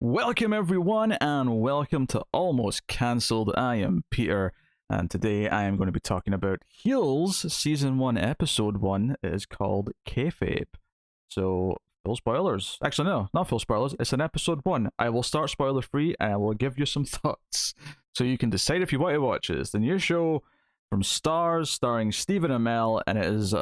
Welcome, everyone, and welcome to Almost Cancelled. I am Peter, and today I am going to be talking about Heels Season 1, Episode 1. It is called Kayfabe. So, full spoilers. Actually, no, not full spoilers. It's an Episode 1. I will start spoiler free and I will give you some thoughts so you can decide if you want to watch it. It's the new show from Stars starring Stephen Amell, and it is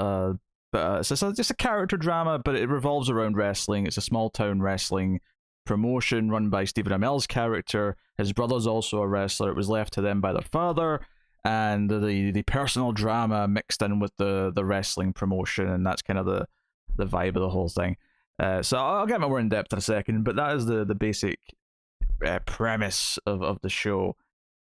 just a character drama, but it revolves around wrestling. It's a small town wrestling promotion run by Stephen Amell's character. His brother's also a wrestler. It was left to them by their father, and the personal drama mixed in with the wrestling promotion, and that's kind of the vibe of the whole thing. So I'll get more in depth in a second, but that is the basic premise of the show.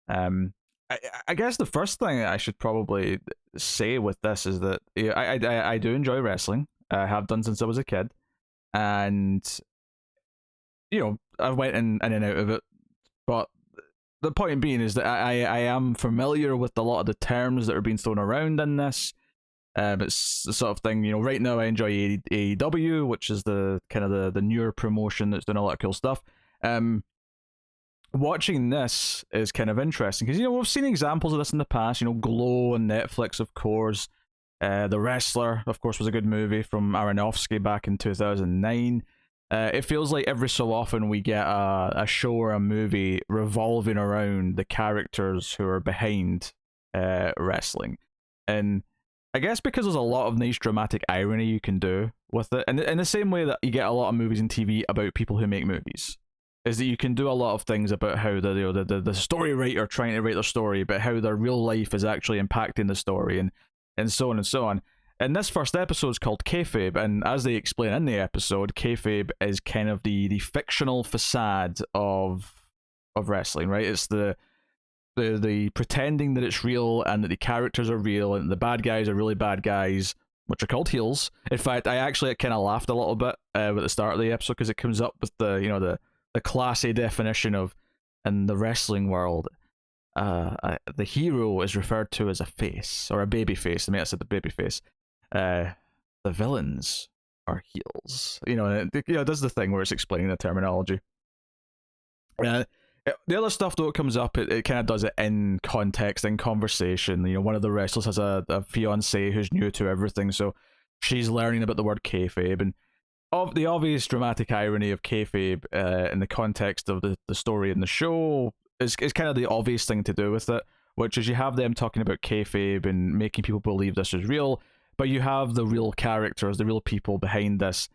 I guess the first thing I should probably say with this is that I do enjoy wrestling. I have done since I was a kid, and I went in and out of it. But the point being is that I am familiar with a lot of the terms that are being thrown around in this. It's the sort of thing, right now I enjoy AEW, which is the kind of the newer promotion that's doing a lot of cool stuff. Watching this is kind of interesting because, we've seen examples of this in the past, Glow on Netflix, of course. The Wrestler, of course, was a good movie from Aronofsky back in 2009. It feels like every so often we get a show or a movie revolving around the characters who are behind wrestling. And I guess because there's a lot of nice dramatic irony you can do with it, and in the same way that you get a lot of movies and TV about people who make movies, is that you can do a lot of things about how the story writer trying to write their story, but how their real life is actually impacting the story, and so on and so on. And this first episode is called Kayfabe, and as they explain in the episode, Kayfabe is kind of the fictional facade of wrestling, right? It's the pretending that it's real and that the characters are real and the bad guys are really bad guys, which are called heels. In fact, I actually kind of laughed a little bit at the start of the episode because it comes up with the classy definition of, in the wrestling world, the hero is referred to as a face or a baby face. I mean, I said the baby face. The villains are heels. It does the thing where it's explaining the terminology. The other stuff, though, it comes up, it kind of does it in context, in conversation. One of the wrestlers has a fiance who's new to everything, so she's learning about the word kayfabe, and the obvious dramatic irony of kayfabe in the context of the story in the show is kind of the obvious thing to do with it, which is you have them talking about kayfabe and making people believe this is real, but you have the real characters, the real people behind this,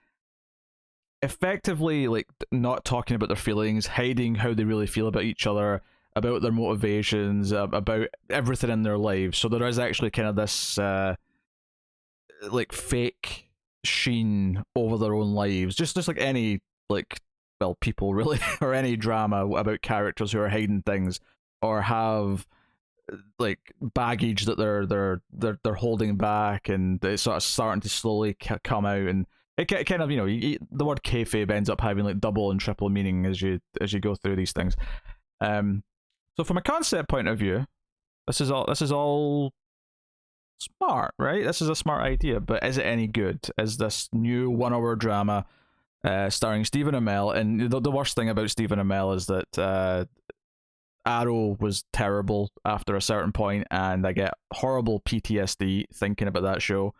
effectively not talking about their feelings, hiding how they really feel about each other, about their motivations, about everything in their lives. So there is actually kind of this fake sheen over their own lives, just like any people really, or any drama about characters who are hiding things or have baggage that they're holding back, and it's sort of starting to slowly come out. And it kind of, the word kayfabe ends up having double and triple meaning as you go through these things. So from a concept point of view, this is all smart, right? This is a smart idea, but is it any good? Is this new 1 hour drama starring Stephen Amell? And the worst thing about Stephen Amell is that Arrow was terrible after a certain point, and I get horrible PTSD thinking about that show.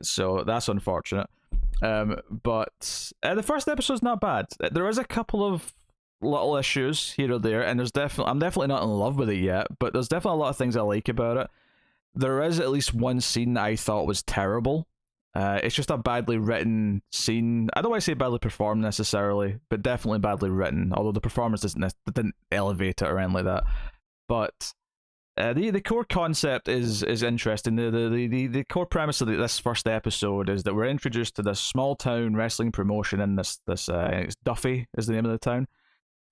So that's unfortunate. But the first episode's not bad. There is a couple of little issues here or there, and I'm definitely not in love with it yet, but there's definitely a lot of things I like about it. There is at least one scene that I thought was terrible. It's just a badly written scene. I don't want to say badly performed necessarily, but definitely badly written. Although the performance didn't elevate it or anything like that. But the core concept is interesting. The core premise of this first episode is that we're introduced to this small town wrestling promotion in this it's Duffy is the name of the town,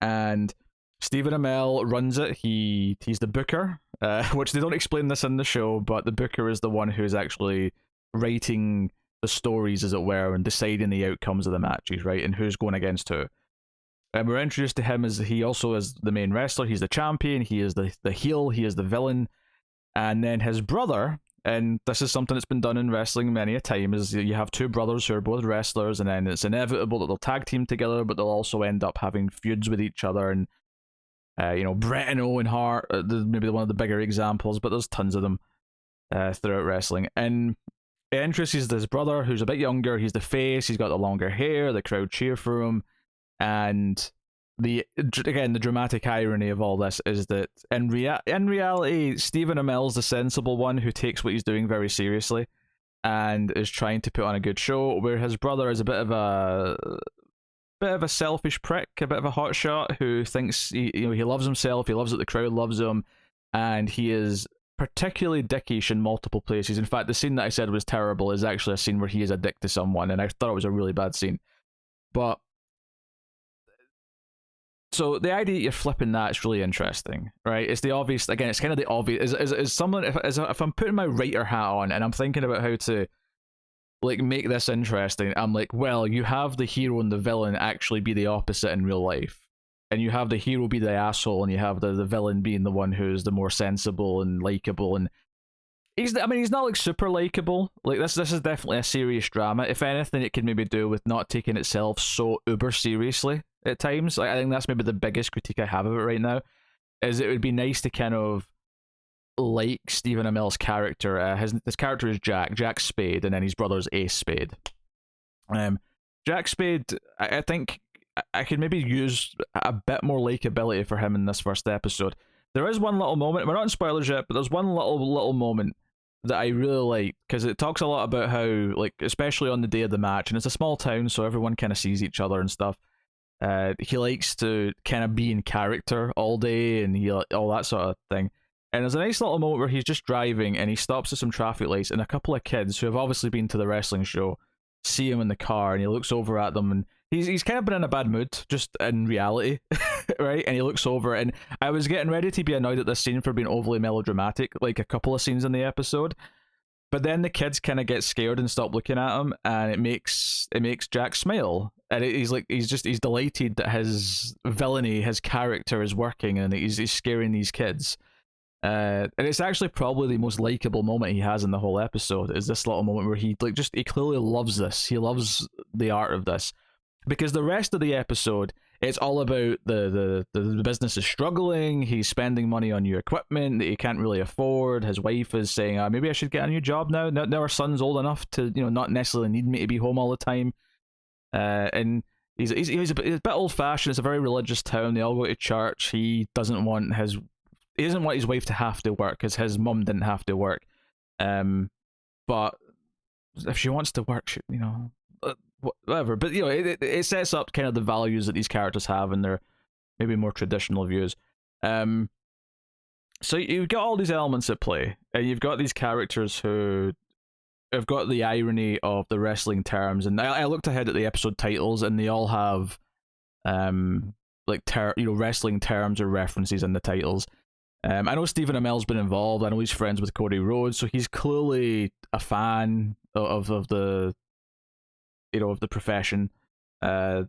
and Stephen Amell runs it. He's the booker, which they don't explain this in the show, but the booker is the one who's actually writing the stories, as it were, and deciding the outcomes of the matches, right, and who's going against who. And we're introduced to him as he also is the main wrestler. He's the champion. He is the heel. He is the villain. And then his brother, And this is something that's been done in wrestling many a time, is you have two brothers who are both wrestlers, and then it's inevitable that they'll tag team together, but they'll also end up having feuds with each other. And Bret and Owen Hart, maybe one of the bigger examples, but there's tons of them throughout wrestling. And it introduces this brother who's a bit younger. He's the face. He's got the longer hair. The crowd cheer for him. And the dramatic irony of all this is that in reality, Stephen Amell's the sensible one who takes what he's doing very seriously and is trying to put on a good show, where his brother is a bit of a selfish prick, a bit of a hotshot who thinks he loves himself, he loves that the crowd loves him, and he is particularly dickish in multiple places. In fact, the scene that I said was terrible is actually a scene where he is a dick to someone, and I thought it was a really bad scene. But so the idea that you're flipping that is really interesting, right? It's the obvious. Again, it's kind of the obvious. As someone, if I'm putting my writer hat on and I'm thinking about how to make this interesting, I'm like, well, you have the hero and the villain actually be the opposite in real life, and you have the hero be the asshole, and you have the villain being the one who's the more sensible and likable. And he's not like super likable. Like this is definitely a serious drama. If anything, it could maybe do with not taking itself so uber seriously at times. I think that's maybe the biggest critique I have of it right now, is it would be nice to kind of like Stephen Amell's character. His character is Jack Spade, and then his brother's Ace Spade. Jack Spade, I think I could maybe use a bit more likability for him in this first episode. There is one little moment, we're not in spoilers yet, but there's one little moment that I really like, because it talks a lot about how, like, especially on the day of the match, and it's a small town, so everyone kind of sees each other and stuff. He likes to kind of be in character all day, and all that sort of thing. And there's a nice little moment where he's just driving, and he stops at some traffic lights, and a couple of kids who have obviously been to the wrestling show see him in the car, and he looks over at them, and he's kind of been in a bad mood, just in reality, right? And he looks over, and I was getting ready to be annoyed at this scene for being overly melodramatic, like a couple of scenes in the episode. But then the kids kind of get scared and stop looking at him, and it makes Jack smile, and he's delighted that his villainy, his character is working, and he's scaring these kids. And it's actually probably the most likable moment he has in the whole episode, is this little moment where he clearly loves this. He loves the art of this, because the rest of the episode, it's all about the business is struggling. He's spending money on new equipment that he can't really afford. His wife is saying, maybe I should get a new job now. Now our son's old enough to not necessarily need me to be home all the time. And he's a bit old fashioned. It's a very religious town. They all go to church. He doesn't want his wife to have to work, because his mum didn't have to work. But if she wants to work, whatever. But it sets up kind of the values that these characters have and their maybe more traditional views. So you've got all these elements at play, and you've got these characters who have got the irony of the wrestling terms. And I looked ahead at the episode titles, and they all have wrestling terms or references in the titles. I know Stephen Amell's been involved. I know he's friends with Cody Rhodes, so he's clearly a fan of the of the profession. I'm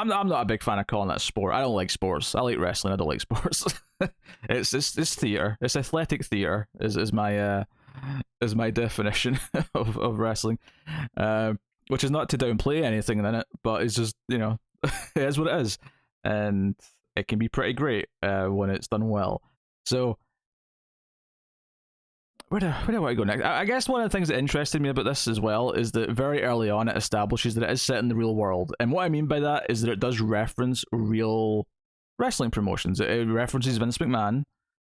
not a big fan of calling that sport. I don't like sports. I like wrestling. I don't like sports. It's theater. It's athletic theater. Is my definition of wrestling. Which is not to downplay anything in it, but it's just it is what it is, and it can be pretty great when it's done well. So where do I want to go next? I guess one of the things that interested me about this as well is that very early on it establishes that it is set in the real world. And what I mean by that is that it does reference real wrestling promotions. It references Vince McMahon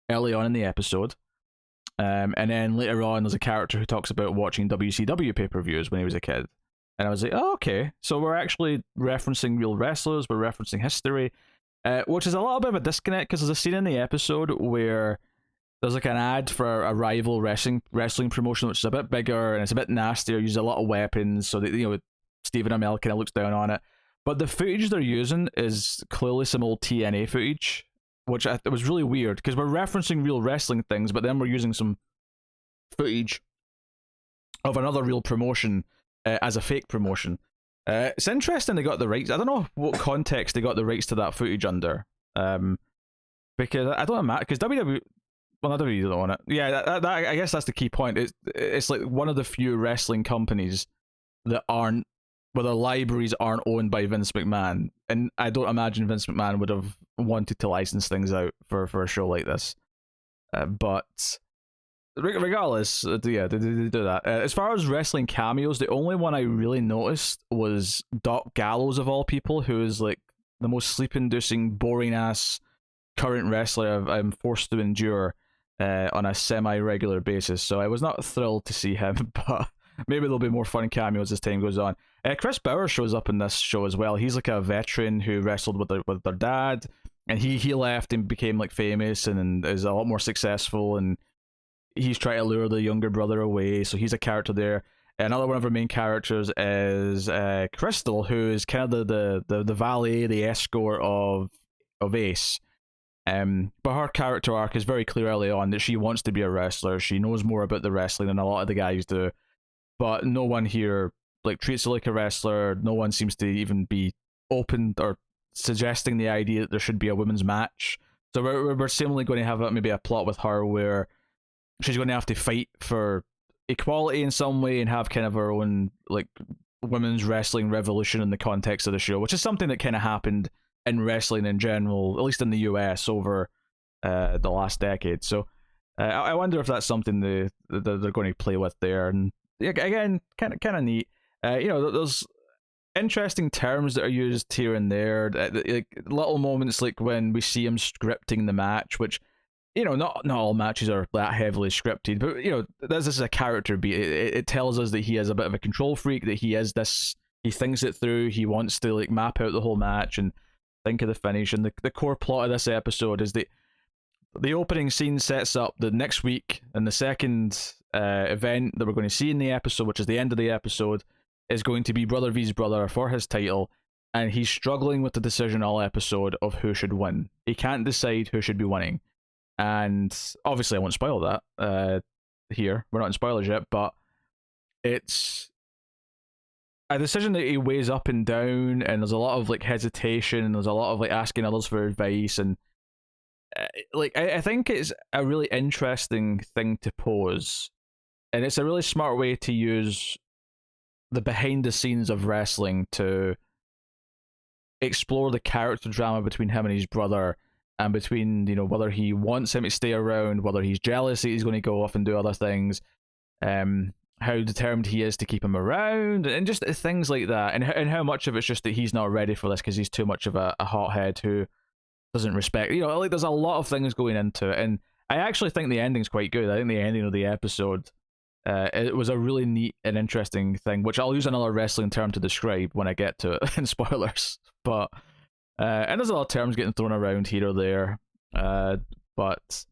early on in the episode. And then later on there's a character who talks about watching WCW pay-per-views when he was a kid. And I was like, oh, okay. So we're actually referencing real wrestlers, we're referencing history, which is a little bit of a disconnect, because there's a scene in the episode where there's like an ad for a rival wrestling promotion, which is a bit bigger and it's a bit nastier, uses a lot of weapons, so that Stephen Amell kind of looks down on it. But the footage they're using is clearly some old TNA footage, which it was really weird, because we're referencing real wrestling things, but then we're using some footage of another real promotion as a fake promotion. It's interesting they got the rights. I don't know what context they got the rights to that footage under, because I don't imagine, because Well, not WWE don't own it. Yeah, I guess that's the key point. It's like one of the few wrestling companies that aren't, where their libraries aren't owned by Vince McMahon, and I don't imagine Vince McMahon would have wanted to license things out for a show like this. But regardless, yeah, they do that. As far as wrestling cameos, the only one I really noticed was Doc Gallows of all people, who is like the most sleep-inducing, boring-ass current wrestler I'm forced to endure on a semi-regular basis. So I was not thrilled to see him, but maybe there'll be more fun cameos as time goes on. Chris Bauer shows up in this show as well. He's like a veteran who wrestled with their dad, and he left and became like famous and is a lot more successful, and he's trying to lure the younger brother away. So he's a character there. Another one of our main characters is Crystal, who is kind of the valet, the escort of Ace. But her character arc is very clear early on that she wants to be a wrestler. She knows more about the wrestling than a lot of the guys do, but no one here like treats her like a wrestler. No one seems to even be open or suggesting the idea that there should be a women's match. So we're seemingly going to have maybe a plot with her where she's going to have to fight for equality in some way and have kind of her own like women's wrestling revolution in the context of the show, which is something that kind of happened in wrestling in general, at least in the US over the last decade. So I wonder if that's something they're going to play with there. And again, kind of neat. There's interesting terms that are used here and there, like little moments like when we see him scripting the match, which not all matches are that heavily scripted, but this is a character beat. It tells us that he is a bit of a control freak, that he thinks it through, he wants to like map out the whole match and think of the finish. And the core plot of this episode is that the opening scene sets up the next week, and the second event that we're going to see in the episode, which is the end of the episode, is going to be Brother v's Brother for his title, and he's struggling with the decision all episode of who should win. He can't decide who should be winning. And obviously I won't spoil that here. We're not in spoilers yet, but it's a decision that he weighs up and down, and there's a lot of like hesitation, and there's a lot of like asking others for advice, and I think it's a really interesting thing to pose, and it's a really smart way to use the behind the scenes of wrestling to explore the character drama between him and his brother, and between whether he wants him to stay around, whether he's jealous that he's going to go off and do other things, how determined he is to keep him around, and just things like that, and how much of it's just that he's not ready for this because he's too much of a hothead who doesn't respect. Like there's a lot of things going into it, and I actually think the ending's quite good. I think the ending of the episode, it was a really neat and interesting thing, which I'll use another wrestling term to describe when I get to it in spoilers. But and there's a lot of terms getting thrown around here or there, but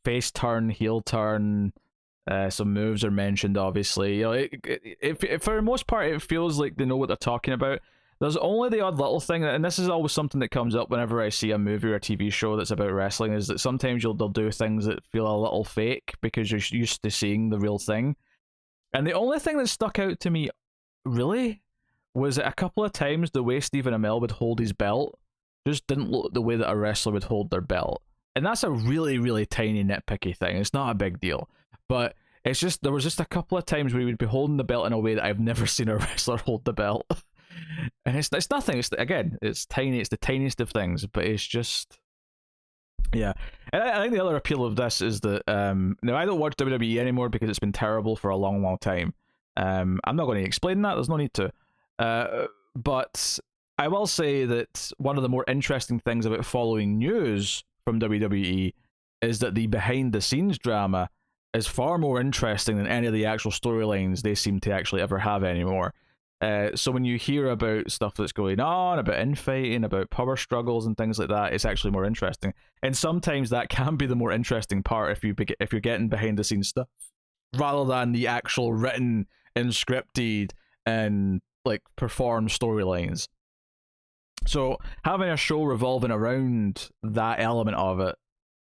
face turn, heel turn, some moves are mentioned. Obviously, it for the most part it feels like they know what they're talking about. There's only the odd little thing, and this is always something that comes up whenever I see a movie or a TV show that's about wrestling, is that sometimes they'll do things that feel a little fake because you're used to seeing the real thing. And the only thing that stuck out to me, really, was a couple of times the way Stephen Amell would hold his belt just didn't look the way that a wrestler would hold their belt. And that's a really, really tiny nitpicky thing. It's not a big deal. But it's just, there was just a couple of times where he would be holding the belt in a way that I've never seen a wrestler hold the belt. And it's nothing. It's tiny. It's the tiniest of things, but it's just, yeah. And I think the other appeal of this is that now I don't watch WWE anymore because it's been terrible for a long, long time. I'm not going to explain that. There's no need to. But I will say that one of the more interesting things about following news from WWE is that the behind the scenes drama is far more interesting than any of the actual storylines they seem to actually ever have anymore. So when you hear about stuff that's going on, about infighting, about power struggles and things like that, it's actually more interesting. And sometimes that can be the more interesting part if you're getting behind the scenes stuff, rather than the actual written and scripted and like performed storylines. So having a show revolving around that element of it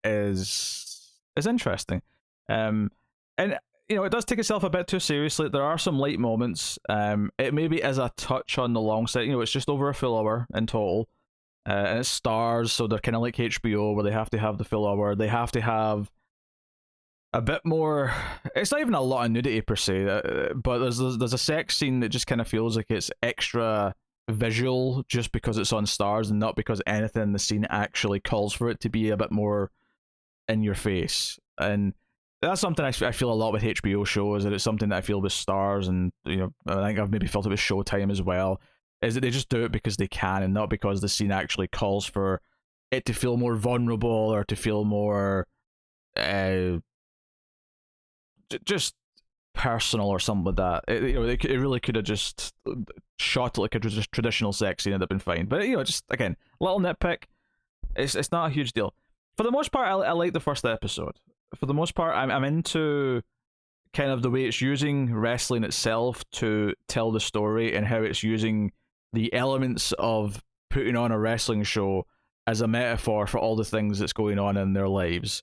is interesting. And it does take itself a bit too seriously. There are some light moments. It maybe is a touch on the long side. It's just over a full hour in total. And it's stars, so they're kind of like HBO, where they have to have the full hour. They have to have a bit more. It's not even a lot of nudity per se, but there's a sex scene that just kind of feels like it's extra visual just because it's on Stars and not because anything in the scene actually calls for it to be a bit more in your face. And that's something I feel a lot with HBO shows, and it's something that I feel with Stars, and I think I've maybe felt it with Showtime as well. Is that they just do it because they can, and not because the scene actually calls for it to feel more vulnerable or to feel more uh, just personal or something like that. It really could have just shot it like a traditional sex scene and it'd have been fine. But just again, little nitpick. It's not a huge deal. For the most part, I like the first episode. For the most part, I'm into kind of the way it's using wrestling itself to tell the story and how it's using the elements of putting on a wrestling show as a metaphor for all the things that's going on in their lives.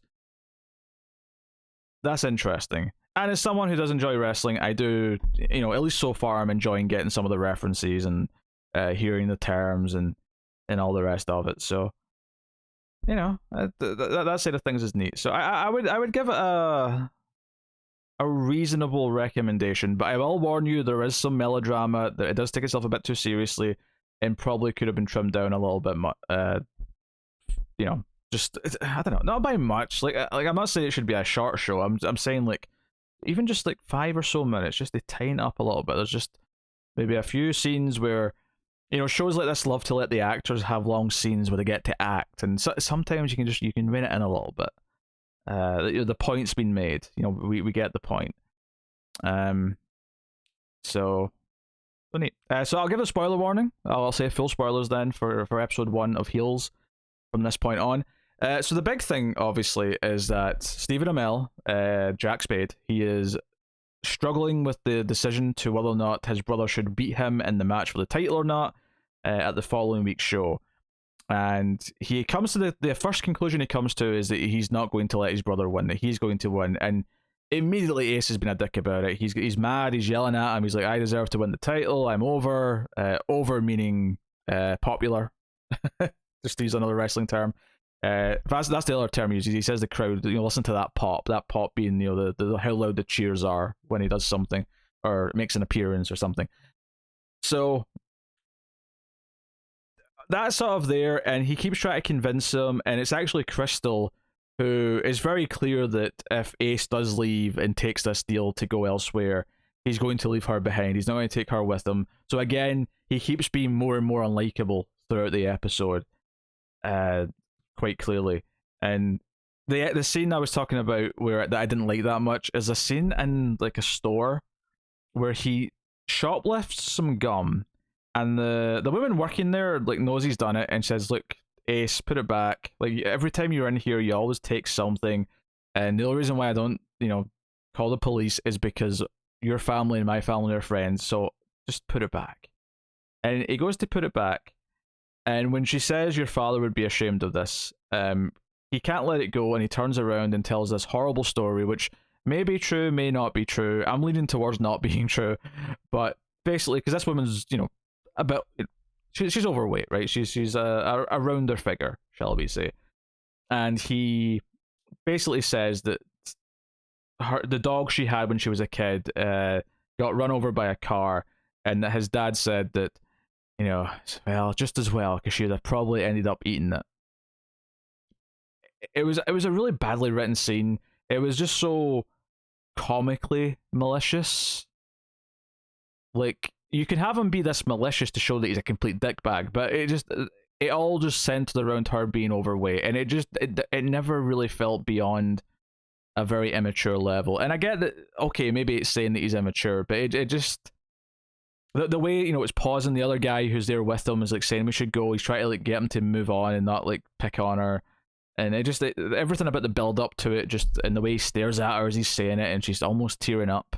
That's interesting. And as someone who does enjoy wrestling, I do, at least so far, I'm enjoying getting some of the references and hearing the terms and all the rest of it. So, that side of things is neat. So I would give it a reasonable recommendation, but I will warn you, there is some melodrama that it does take itself a bit too seriously and probably could have been trimmed down a little bit. Just I don't know, not by much. Like I'm not saying it should be a short show. I'm saying like even just like 5 or so minutes, just to tighten up a little bit. There's just maybe a few scenes where shows like this love to let the actors have long scenes where they get to act, and sometimes you can rein it in a little bit. The point's been made. We get the point. So neat. So I'll give a spoiler warning. I'll say full spoilers then for episode 1 of Heels from this point on. So the big thing, obviously, is that Stephen Amell, Jack Spade, he is struggling with the decision to whether or not his brother should beat him in the match for the title or not at the following week's show. And he comes to the first conclusion he comes to is that he's not going to let his brother win, that he's going to win. And immediately Ace has been a dick about it. He's mad, he's yelling at him, he's like, I deserve to win the title, I'm over. Over meaning popular. Just to use another wrestling term. That's the other term he uses. He says the crowd, listen to that pop. That pop being, the how loud the cheers are when he does something or makes an appearance or something. So that's sort of there, and he keeps trying to convince him, and it's actually Crystal who is very clear that if Ace does leave and takes this deal to go elsewhere, he's going to leave her behind. He's not going to take her with him. So again, he keeps being more and more unlikable throughout the episode. Quite clearly. And the scene I was talking about that I didn't like that much is a scene in like a store where he shoplifts some gum, and the woman working there like knows he's done it and says, look, Ace, put it back. Like every time you're in here you always take something, and the only reason why I don't call the police is because your family and my family are friends, so just put it back. And he goes to put it back, and when she says your father would be ashamed of this, he can't let it go, and he turns around and tells this horrible story, which may be true, may not be true. I'm leaning towards not being true, but basically, because this woman's, she's overweight, right? She's a rounder figure, shall we say? And he basically says that the dog she had when she was a kid got run over by a car, and that his dad said that, well, just as well, because she'd have probably ended up eating it. It was a really badly written scene. It was just so comically malicious. Like, you can have him be this malicious to show that he's a complete dickbag, but it all just centered around her being overweight, and it never really felt beyond a very immature level. And I get that, okay, maybe it's saying that he's immature, but it just the way it's pausing, the other guy who's there with him is like saying we should go. He's trying to like get him to move on and not like pick on her, and everything about the build up to it, just and the way he stares at her as he's saying it, and she's almost tearing up.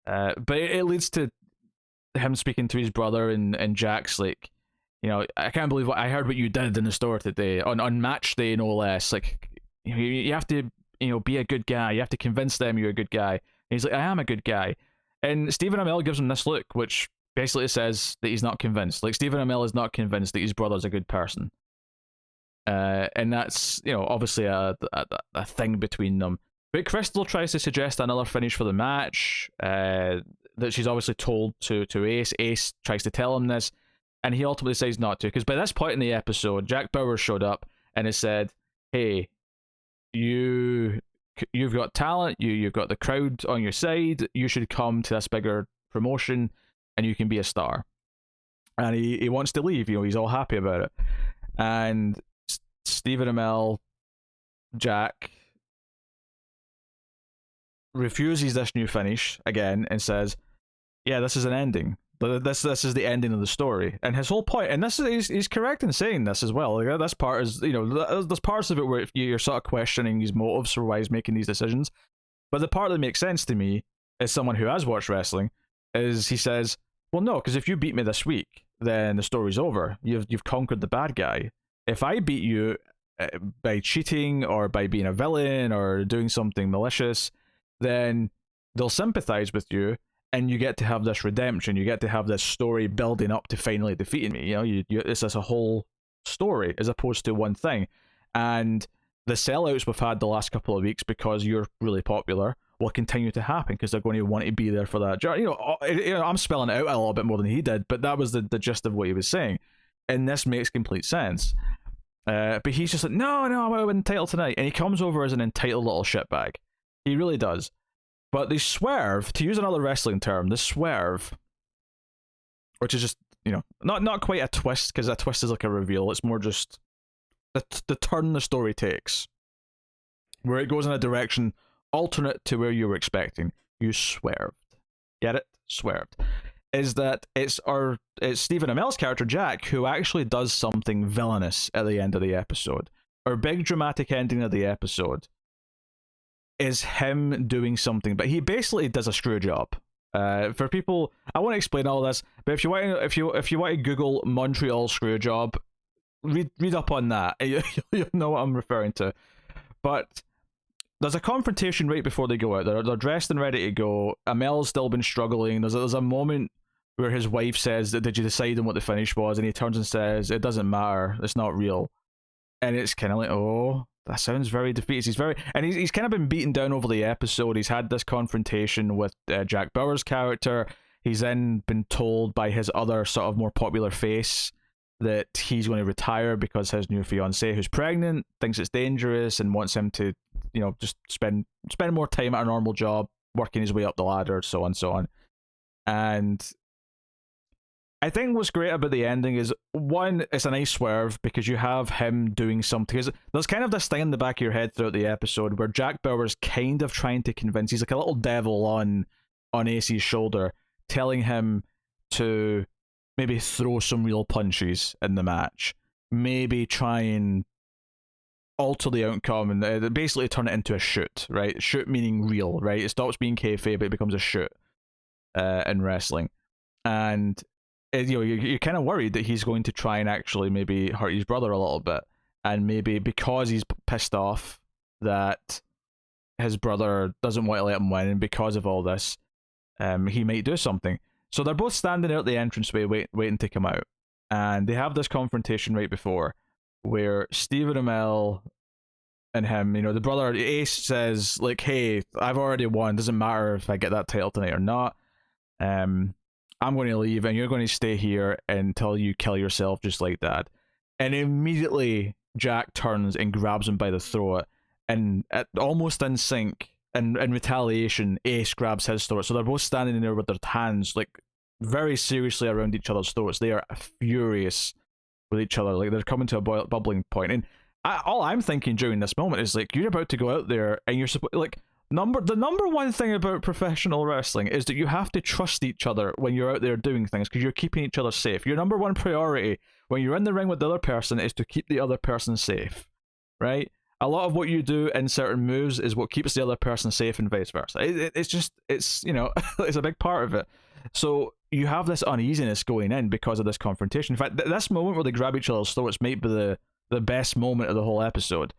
But it leads to him speaking to his brother, and Jack's like, I can't believe I heard what you did in the store today on match day, no less. Like, you have to be a good guy. You have to convince them you're a good guy. And he's like, I am a good guy. And Stephen Amell gives him this look, which basically says that he's not convinced. Like, Stephen Amell is not convinced that his brother's a good person. And that's, obviously a thing between them. But Crystal tries to suggest another finish for the match that she's obviously told to Ace. Ace tries to tell him this, and he ultimately decides not to, because by this point in the episode, Jack Bauer showed up and has said, hey, you've got talent, you've got the crowd on your side, you should come to this bigger promotion and you can be a star. And he wants to leave, he's all happy about it. And Stephen Amell, Jack, refuses this new finish again and says, yeah, this is an ending. This is the ending of the story. And his whole point, and this is he's correct in saying this as well. Like, this part is, there's parts of it where you're sort of questioning his motives for why he's making these decisions. But the part that makes sense to me, as someone who has watched wrestling, is he says, well, no, because if you beat me this week, then the story's over. You've conquered the bad guy. If I beat you by cheating or by being a villain or doing something malicious, then they'll sympathize with you, and you get to have this redemption. You get to have this story building up to finally defeating me. It's a whole story as opposed to one thing. And the sellouts we've had the last couple of weeks, because you're really popular, will continue to happen because they're going to want to be there for that. I'm spelling it out a little bit more than he did, but that was the gist of what he was saying, and this makes complete sense. But he's just like, no, I want to win the title tonight, and he comes over as an entitled little shitbag. He really does. But they swerve, to use another wrestling term, the swerve, which is just, not quite a twist, because a twist is like a reveal. It's more just the turn the story takes, where it goes in a direction alternate to where you were expecting. You swerved. Get it? Swerved. Is that it's Stephen Amell's character, Jack, who actually does something villainous at the end of the episode. Our big dramatic ending of the episode is him doing something, but he basically does a screw job. For people, I won't explain all this, but if you want to Google Montreal screw job, read up on that. You'll know what I'm referring to. But there's a confrontation right before they go out. They're dressed and ready to go. Amel's still been struggling. There's a moment where his wife says, did you decide on what the finish was? And he turns and says, it doesn't matter, it's not real. And it's kind of like, oh, that sounds very defeated. He's kind of been beaten down over the episode. He's had this confrontation with Jack Bauer's character. He's then been told by his other sort of more popular face that he's going to retire because his new fiancée, who's pregnant, thinks it's dangerous and wants him to, just spend more time at a normal job, working his way up the ladder, so on and so on. And I think what's great about the ending is, one, it's a nice swerve because you have him doing something. There's kind of this thing in the back of your head throughout the episode where Jack Bauer's kind of trying to convince, he's like a little devil on Ace's shoulder, telling him to maybe throw some real punches in the match, maybe try and alter the outcome and basically turn it into a shoot, right? Shoot meaning real, right? It stops being kayfabe, but it becomes a shoot in wrestling. And you're kind of worried that he's going to try and actually maybe hurt his brother a little bit, and maybe because he's pissed off that his brother doesn't want to let him win, and because of all this, he might do something. So they're both standing there at the entranceway waiting to come out, and they have this confrontation right before, where Stephen Amell and him, the brother Ace says like, hey, I've already won, doesn't matter if I get that title tonight or not. I'm going to leave and you're going to stay here until you kill yourself just like that. And immediately Jack turns and grabs him by the throat, and almost in sync, and in retaliation, Ace grabs his throat. So they're both standing there with their hands like very seriously around each other's throats. They are furious with each other, like they're coming to a bubbling point. And all I'm thinking during this moment is like, you're about to go out there and you're supposed like, the number one thing about professional wrestling is that you have to trust each other when you're out there doing things, because you're keeping each other safe. Your number one priority when you're in the ring with the other person is to keep the other person safe, right? A lot of what you do in certain moves is what keeps the other person safe, and vice versa. It's it's a big part of it. So you have this uneasiness going in because of this confrontation. In fact, this moment where they grab each other's throats might be the best moment of the whole episode.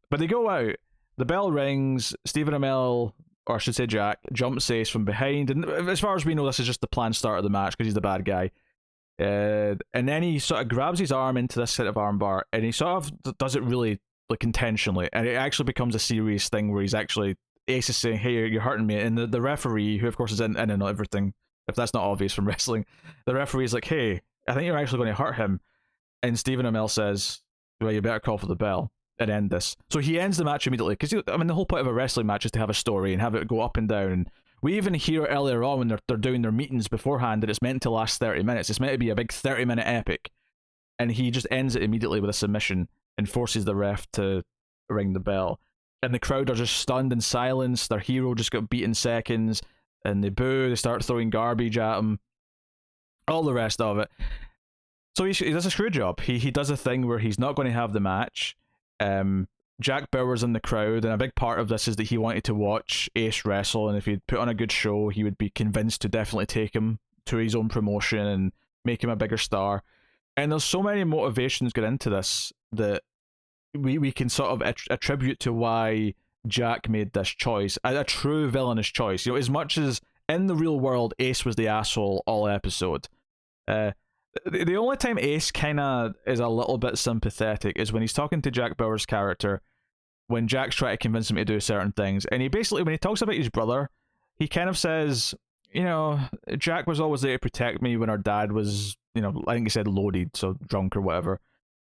But they go out, the bell rings, Stephen Amell, or I should say Jack, jumps Ace from behind, and as far as we know, this is just the planned start of the match because he's the bad guy. And then he sort of grabs his arm into this set of armbar, and he sort of does it really like intentionally, and it actually becomes a serious thing where he's actually Ace is saying, "Hey, you're hurting me," and the referee, who of course is in and everything, if that's not obvious from wrestling, the referee is like, "Hey, I think you're actually going to hurt him," and Stephen Amell says, "Well, you better call for the bell and end this." So he ends the match immediately because I mean the whole point of a wrestling match is to have a story and have it go up and down. And we even hear earlier on when they're doing their meetings beforehand that it's meant to last 30 minutes. It's meant to be a big 30-minute epic, and he just ends it immediately with a submission and forces the ref to ring the bell. And the crowd are just stunned and silenced. Their hero just got beat in seconds, and they boo. They start throwing garbage at him. All the rest of it. So he does a screw job. He does a thing where he's not going to have the match. Jack Bauer's in the crowd, and a big part of this is that he wanted to watch Ace wrestle, and if he'd put on a good show, he would be convinced to definitely take him to his own promotion and make him a bigger star. And there's so many motivations get into this that we can sort of attribute to why Jack made this choice, a true villainous choice. As much as in the real world Ace was the asshole all episode, the only time Ace kind of is a little bit sympathetic is when he's talking to Jack Bauer's character, when Jack's trying to convince him to do certain things, and he basically, when he talks about his brother, he kind of says, Jack was always there to protect me when our dad was, I think he said loaded, so drunk or whatever,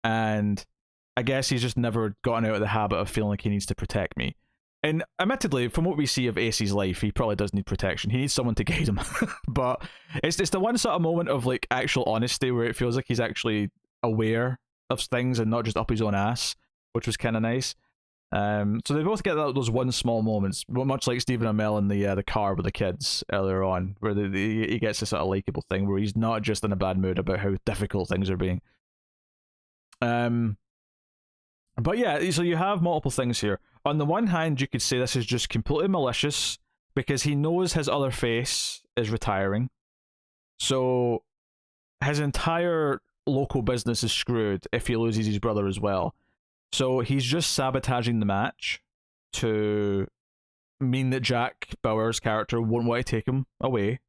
and I guess he's just never gotten out of the habit of feeling like he needs to protect me. And admittedly, from what we see of Ace's life, he probably does need protection. He needs someone to guide him. But it's the one sort of moment of like actual honesty where it feels like he's actually aware of things and not just up his own ass, which was kind of nice. So they both get those one small moments, much like Stephen Amell in the car with the kids earlier on, where he gets this sort of likable thing where he's not just in a bad mood about how difficult things are being. But yeah, so you have multiple things here. On the one hand, you could say this is just completely malicious because he knows his other face is retiring. So his entire local business is screwed if he loses his brother as well. So he's just sabotaging the match to mean that Jack Bauer's character won't want to take him away.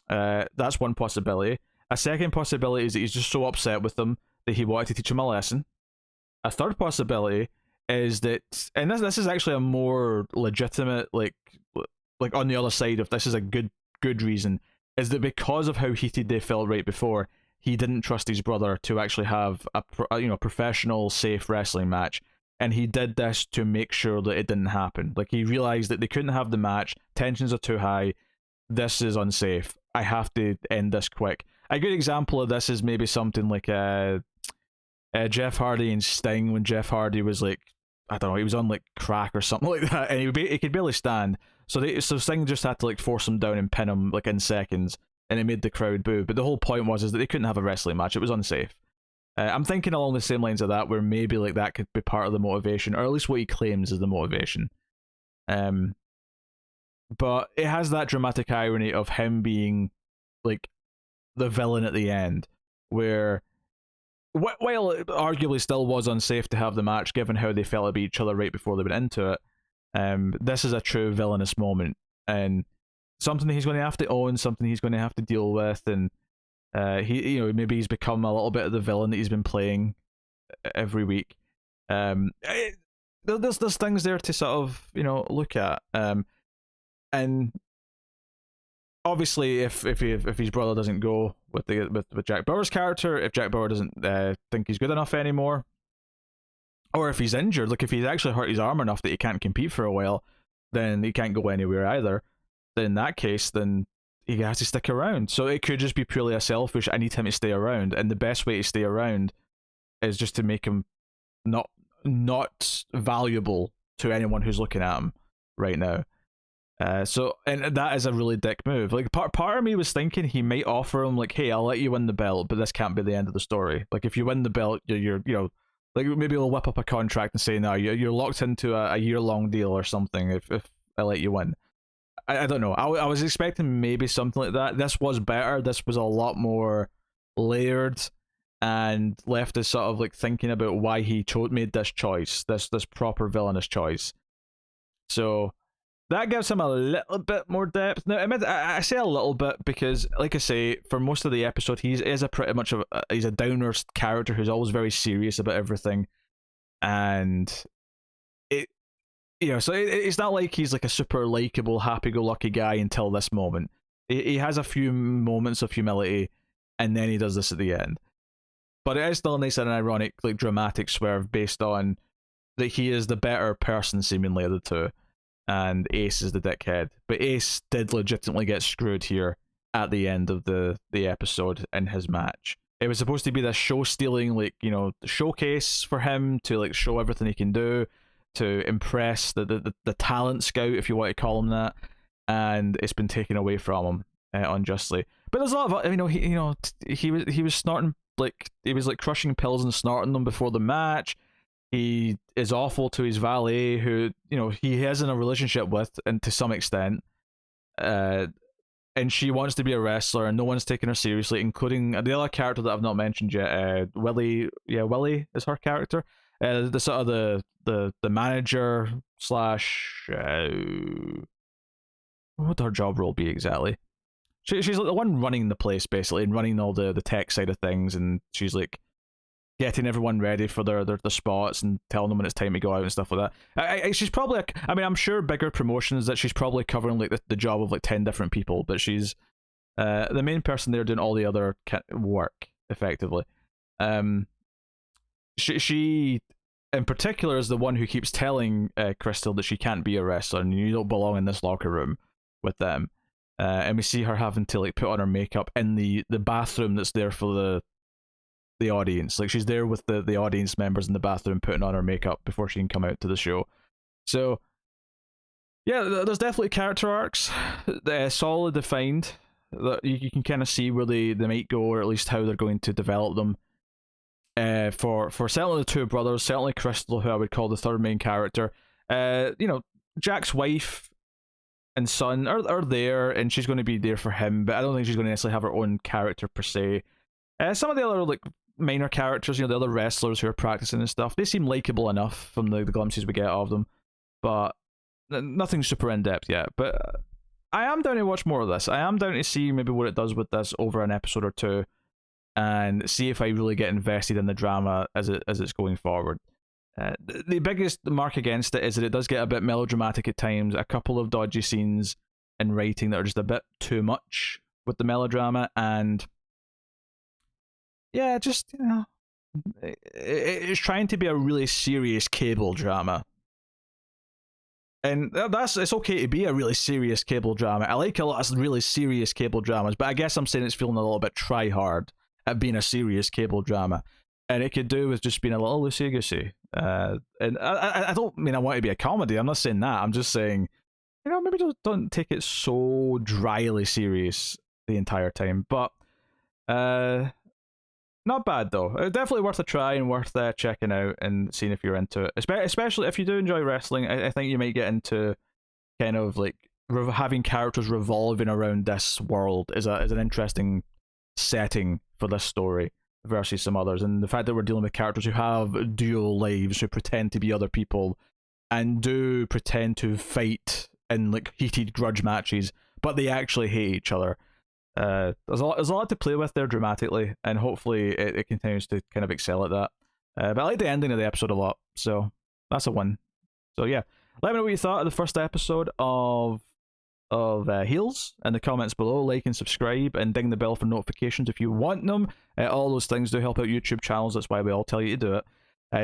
That's one possibility. A second possibility is that he's just so upset with them that he wanted to teach him a lesson. A third possibility is that, and this is actually a more legitimate, like on the other side of this is a good reason, is that because of how heated they felt right before, he didn't trust his brother to actually have a professional, safe wrestling match, and he did this to make sure that it didn't happen. Like he realized that they couldn't have the match, tensions are too high, this is unsafe, I have to end this quick. A good example of this is maybe something like Jeff Hardy and Sting, when Jeff Hardy was like, I don't know, he was on like crack or something like that, and he could barely stand. So Sting just had to like force him down and pin him like in seconds, and it made the crowd boo. But the whole point was is that they couldn't have a wrestling match; it was unsafe. I'm thinking along the same lines of that, where maybe like that could be part of the motivation, or at least what he claims is the motivation. But it has that dramatic irony of him being like the villain at the end, where while it arguably still was unsafe to have the match given how they felt about each other right before they went into it, this is a true villainous moment and something that he's going to have to own, something he's going to have to deal with, and maybe he's become a little bit of the villain that he's been playing every week. There's things there to sort of look at, and obviously, if his brother doesn't go with Jack Bauer's character, if Jack Bauer doesn't think he's good enough anymore, or if he's injured, like if he's actually hurt his arm enough that he can't compete for a while, then he can't go anywhere either. Then in that case, then he has to stick around. So it could just be purely a selfish, I need him to stay around, and the best way to stay around is just to make him not valuable to anyone who's looking at him right now. And that is a really dick move. Like part of me was thinking he might offer him like, hey, I'll let you win the belt, but this can't be the end of the story. Like if you win the belt, you're like maybe he'll whip up a contract and say, no, you're locked into a year-long deal or something if I let you win. I don't know. I was expecting maybe something like that. This was better. This was a lot more layered and left us sort of like thinking about why he made this choice, this proper villainous choice. So that gives him a little bit more depth. Now, I say a little bit because, like I say, for most of the episode, he's a pretty much he's a downer character who's always very serious about everything. and it, so it's not like he's like a super likable, happy-go-lucky guy until this moment. He has a few moments of humility, and then he does this at the end. But it is still a nice and ironic, like dramatic swerve based on that he is the better person, seemingly, of the two, and Ace is the dickhead. But Ace did legitimately get screwed here at the end of the episode in his match. It was supposed to be this show stealing, like, showcase for him to like show everything he can do, to impress the talent scout, if you want to call him that, and it's been taken away from him unjustly. But there's a lot of he was snorting, like he was like crushing pills and snorting them before the match. He is awful to his valet, who he is in a relationship with, and to some extent, and she wants to be a wrestler, and no one's taking her seriously, including the other character that I've not mentioned yet. Willie, Willie is her character. The sort of the manager slash what would her job role be exactly? She's like the one running the place basically, and running all the tech side of things, and she's like getting everyone ready for their spots and telling them when it's time to go out and stuff like that. She's probably, I'm sure bigger promotions that she's probably covering like the job of like 10 different people, but she's the main person there doing all the other work effectively. She in particular is the one who keeps telling Crystal that she can't be a wrestler and you don't belong in this locker room with them. And we see her having to like put on her makeup in the bathroom that's there for the audience. Like she's there with the audience members in the bathroom putting on her makeup before she can come out to the show. So yeah, there's definitely character arcs, solidly defined, that you can kind of see where they might go, or at least how they're going to develop them. For certainly the two brothers, certainly Crystal, who I would call the third main character. Jack's wife and son are there, and she's going to be there for him, but I don't think she's going to necessarily have her own character per se. Some of the other like minor characters, the other wrestlers who are practicing and stuff, they seem likable enough from the glimpses we get of them, but nothing super in depth yet. But I am down to watch more of this. I am down to see maybe what it does with this over an episode or two, and see if I really get invested in the drama as it's going forward. The biggest mark against it is that it does get a bit melodramatic at times, a couple of dodgy scenes in writing that are just a bit too much with the melodrama, and yeah, just it's trying to be a really serious cable drama, and it's okay to be a really serious cable drama. I like a lot of really serious cable dramas, but I guess I'm saying it's feeling a little bit try hard at being a serious cable drama, and it could do with just being a little loosey goosey. And I don't mean I want it to be a comedy. I'm not saying that. I'm just saying, maybe don't take it so dryly serious the entire time. But not bad though. Definitely worth a try and worth checking out and seeing if you're into it. Especially if you do enjoy wrestling, I think you might get into kind of like having characters revolving around this world is an interesting setting for this story versus some others, and the fact that we're dealing with characters who have dual lives, who pretend to be other people and do pretend to fight in like heated grudge matches, but they actually hate each other. There's a lot to play with there dramatically, and hopefully it continues to kind of excel at that. But I like the ending of the episode a lot, so that's a win. So yeah, let me know what you thought of the first episode of Heels in the comments below. Like and subscribe, and ding the bell for notifications if you want them. All those things do help out YouTube channels. That's why we all tell you to do it.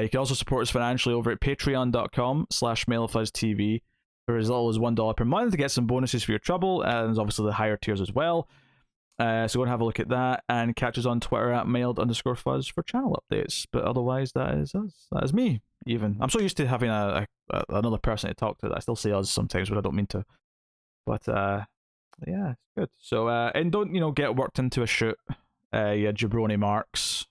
You can also support us financially over at patreon.com/MaileFuzzTV for as little as $1 per month to get some bonuses for your trouble, and there's obviously the higher tiers as well. So go and have a look at that, and catch us on Twitter at mailed_fuzz for channel updates. But otherwise, that is us. That is me, even. I'm so used to having another person to talk to that I still say us sometimes, but I don't mean to. But yeah, it's good. So and don't get worked into a shoot, jabroni marks.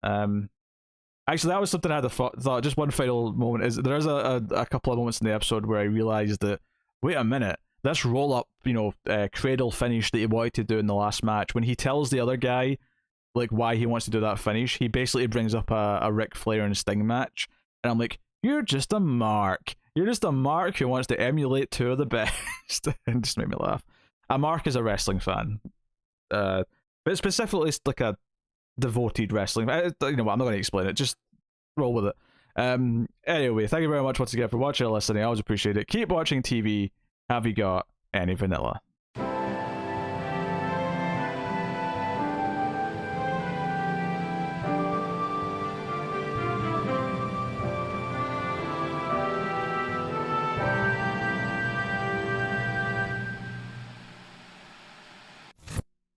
Actually, that was something I had a thought. Just one final moment is there is a couple of moments in the episode where I realized that, wait a minute, this roll up cradle finish that he wanted to do in the last match, when he tells the other guy like why he wants to do that finish, he basically brings up a Ric Flair and Sting match, and I'm like, you're just a mark. You're just a mark who wants to emulate two of the best. And just made me laugh. A mark is a wrestling fan, but specifically it's like a devoted wrestling. I'm not going to explain it. Just roll with it. Anyway, thank you very much once again for watching and listening. I always appreciate it. Keep watching TV. Have you got any vanilla?